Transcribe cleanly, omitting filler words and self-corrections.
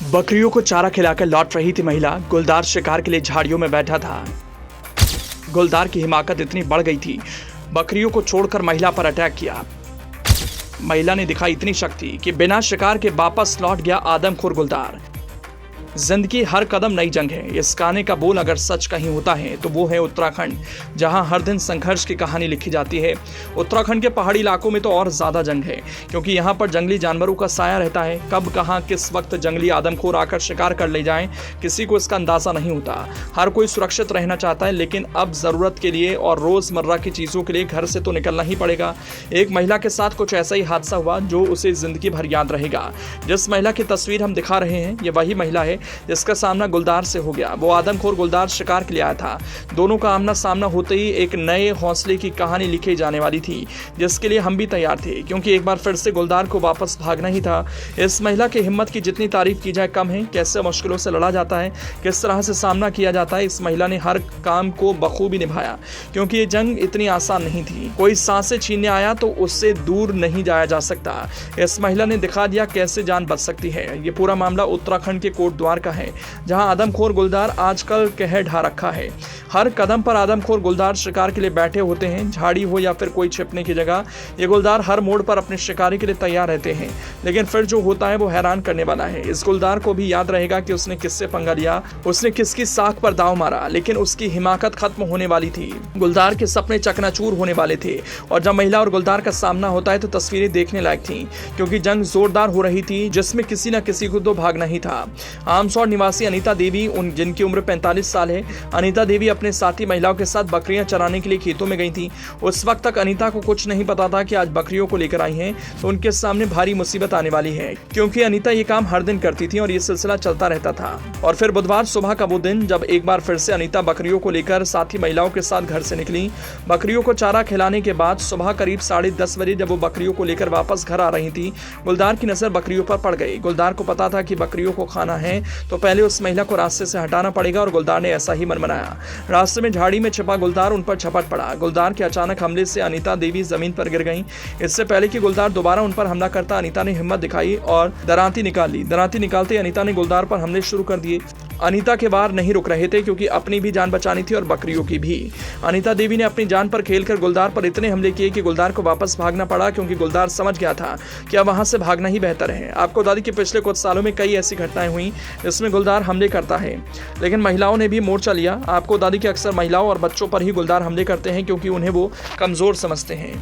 बकरियों को चारा खिलाकर लौट रही थी महिला। गुलदार शिकार के लिए झाड़ियों में बैठा था। गुलदार की हिमाकत इतनी बढ़ गई थी, बकरियों को छोड़कर महिला पर अटैक किया। महिला ने दिखाई इतनी शक्ति कि बिना शिकार के वापस लौट गया आदमखोर गुलदार। जिंदगी हर कदम नई जंग है। इस गाने का बोल अगर सच कहीं होता है तो वो है उत्तराखंड, जहां हर दिन संघर्ष की कहानी लिखी जाती है। उत्तराखंड के पहाड़ी इलाकों में तो और ज्यादा जंग है, क्योंकि यहां पर जंगली जानवरों का साया रहता है। कब कहां किस वक्त जंगली आदमखोर आकर शिकार कर ले जाएं, किसी को इसका अंदाजा नहीं होता। हर कोई सुरक्षित रहना चाहता है, लेकिन अब जरूरत के लिए और रोजमर्रा की चीजों के लिए घर से तो निकलना ही पड़ेगा। एक महिला के साथ कुछ ऐसा ही हादसा हुआ जो उसे जिंदगी भर याद रहेगा। जिस महिला की तस्वीर हम दिखा रहे हैं, ये वही महिला है जिसका सामना गुलदार से हो गया। वो आदमखोर गुलदार शिकार के लिए आया था। दोनों का आमना सामना होते ही एक नए हौसले की कहानी लिखी जाने वाली थी, जिसके लिए हम भी तैयार थे, क्योंकि एक बार फिर से गुलदार को वापस भागना ही था। इस महिला की हिम्मत की जितनी तारीफ की जाए कम है। कैसे मुश्किलों से लड़ा जाता है, किस तरह से सामना किया जाता है। इस महिला ने हर काम को बखूबी निभाया, क्योंकि ये जंग इतनी आसान नहीं थी। कोई सांसें छीनने आया तो उससे दूर नहीं जाया जा सकता। इस महिला ने दिखा दिया कैसे जान बच सकती है। ये पूरा मामला उत्तराखंड के कोटद्वार का है, जहां आदमखोर गुलदार आजकल कहर ढा रखा है। हर कदम पर आदमखोर गुलदार शिकार के लिए बैठे होते हैं, झाड़ी हो या फिर कोई छिपने की जगह। ये गुलदार हर मोड़ पर अपने शिकारी के लिए तैयार रहते हैं, लेकिन फिर जो होता है वो हैरान करने वाला है। इस गुलदार को भी याद रहेगा कि उसने किससे पंगा लिया, उसने किसकी साख पर दांव मारा, लेकिन उसकी हिमाकत खत्म होने वाली थी। गुलदार के सपने चकनाचूर होने वाले थे। और जब महिला और गुलदार का सामना होता है तो तस्वीरें देखने लायक थी, क्योंकि जंग जोरदार हो रही थी, जिसमें किसी न किसी को तो भागना ही था। आमसौर निवासी अनीता देवी, जिनकी उम्र 45 साल है। अनीता देवी अपने साथी महिलाओं के साथ बकरियां चराने के लिए खेतों में गई थी। उस वक्त तक अनीता को कुछ नहीं पता था कि आज बकरियों को लेकर आई हैं तो उनके सामने भारी मुसीबत आने वाली है, क्योंकि अनीता ये काम हर दिन करती थी और ये सिलसिला चलता रहता था। और फिर बुधवार सुबह का वो दिन जब एक बार फिर से अनीता बकरियों को लेकर साथी महिलाओं के साथ घर से निकली। बकरियों को चारा खिलाने के बाद सुबह करीब 10:30 बजे जब वो बकरियों को लेकर वापस घर आ रही थी, गुलदार की नजर बकरियों पर पड़ गई। गुलदार को पता था कि बकरियों को खाना है तो पहले उस महिला को रास्ते से हटाना पड़ेगा, और गुलदार ने ऐसा ही मन बनाया। रास्ते में झाड़ी में छिपा गुलदार उन पर झपट पड़ा। गुलदार के अचानक हमले से अनीता देवी जमीन पर गिर गईं। इससे पहले कि गुलदार दोबारा उन पर हमला करता, अनीता ने हिम्मत दिखाई और दरांती निकाल ली। दरांती निकालते अनीता ने गुलदार पर हमले शुरू कर दिए। अनीता के वार नहीं रुक रहे थे, क्योंकि अपनी भी जान बचानी थी और बकरियों की भी। अनीता देवी ने अपनी जान पर खेलकर गुलदार पर इतने हमले किए कि गुलदार को वापस भागना पड़ा, क्योंकि गुलदार समझ गया था कि अब वहां से भागना ही बेहतर है। आपको बता दें कि पिछले कुछ सालों में कई ऐसी घटनाएं हुई जिसमें गुलदार हमले करता है, लेकिन महिलाओं ने भी मोर्चा लिया। आपको बता दें कि अक्सर महिलाओं और बच्चों पर ही गुलदार हमले करते हैं, क्योंकि उन्हें वो कमजोर समझते हैं।